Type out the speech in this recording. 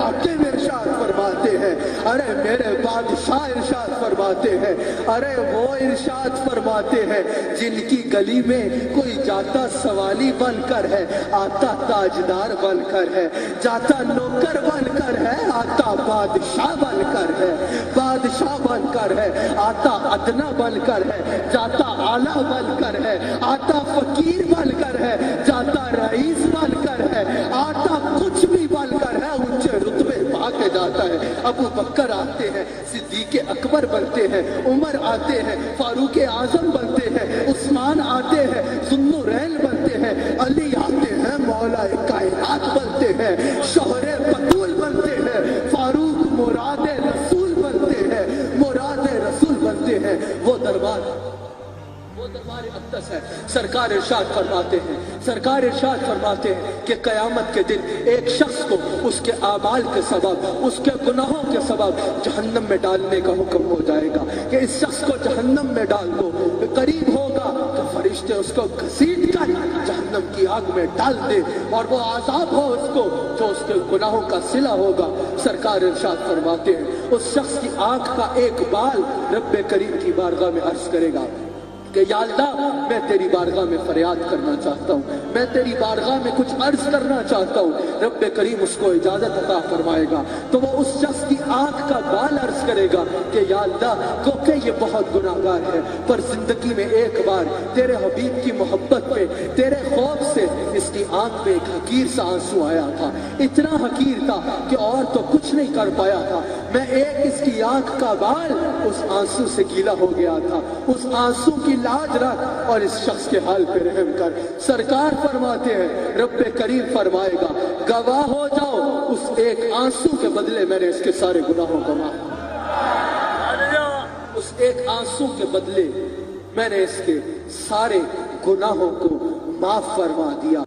हाकिम इरशाद फरमाते हैं, अरे मेरे बादशाह इरशाद फरमाते हैं, अरे वो इरशाद फरमाते हैं जिनकी गली में कोई जाता सवाली बनकर है, आता ताजदार बनकर है, जाता नौकर बनकर है, आता बादशाह बनकर है, बादशाह बनकर है, आता अदना बनकर है, जाता आला बनकर है, आता फकीर बनकर है, जाता रईस बनकर है, आता कुछ भी बनकर है, ऊंचे रुतबे पाके जाता है। अबू बकर आते हैं, सिद्दीक अकबर बनते हैं, उमर आते हैं, फारूक आजम बनते हैं, उस्मान आते हैं, ज़ुन्नुरैन बनते हैं, अली आते हैं, मौला कायनात बनते हैं, शोहरे बतूल बनते हैं, फारूक मुराद रसूल बनते हैं, मुराद रसूल बनते हैं। वो दरबार अक़दस है। सरकार इरशाद फरमाते हैं, सरकार इरशाद फरमाते हैं कि क़यामत के दिन एक शख्स को उसके आमाल के सबब, उसके गुनाहों के सबब जहन्नम में डालने का हुक्म हो जाएगा कि इस शख्स को जहन्नम में डाल दो। करीब होगा तो फरिश्ते उसको घसीट कर जहन्नम की आग में डाल दे और वो आज़ाब हो उसको जो उसके गुनाहों का सिला होगा। सरकार इरशाद फरमाते हैं उस शख्स की आंख का एक बाल रब्बे करीम की बारगाह में अर्ज करेगा कि या अल्लाह मैं तेरी बारगाह में फरियाद करना चाहता हूँ, मैं तेरी बारगाह में कुछ अर्ज करना चाहता हूँ। रब्बे करीम उसको इजाजत अता फरमाएगा तो वो उस शख्स की आंख का बाल अर्ज करेगा कि या अल्लाह क्योंकि ये बहुत गुनाहगार है, पर जिंदगी में एक बार तेरे हबीब की मोहब्बत पे, तेरे खौफ से इसकी आंख में एक हकीर सा आंसू आया था, इतना हकीर था कि और तो कुछ नहीं कर पाया था। मैं एक इसकी आंख का बाल उस आंसू से गीला हो गया था, उस आंसू की लाज रख और इस शख्स के हाल पे रहम कर। सरकार फरमाते हैं रब्बे करीम फरमाएगा गवाह हो जाओ, उस एक आंसू के बदले मैंने इसके सारे गुनाहों को माफ, उस एक आंसू के बदले मैंने इसके सारे गुनाहों को माफ फरमा दिया।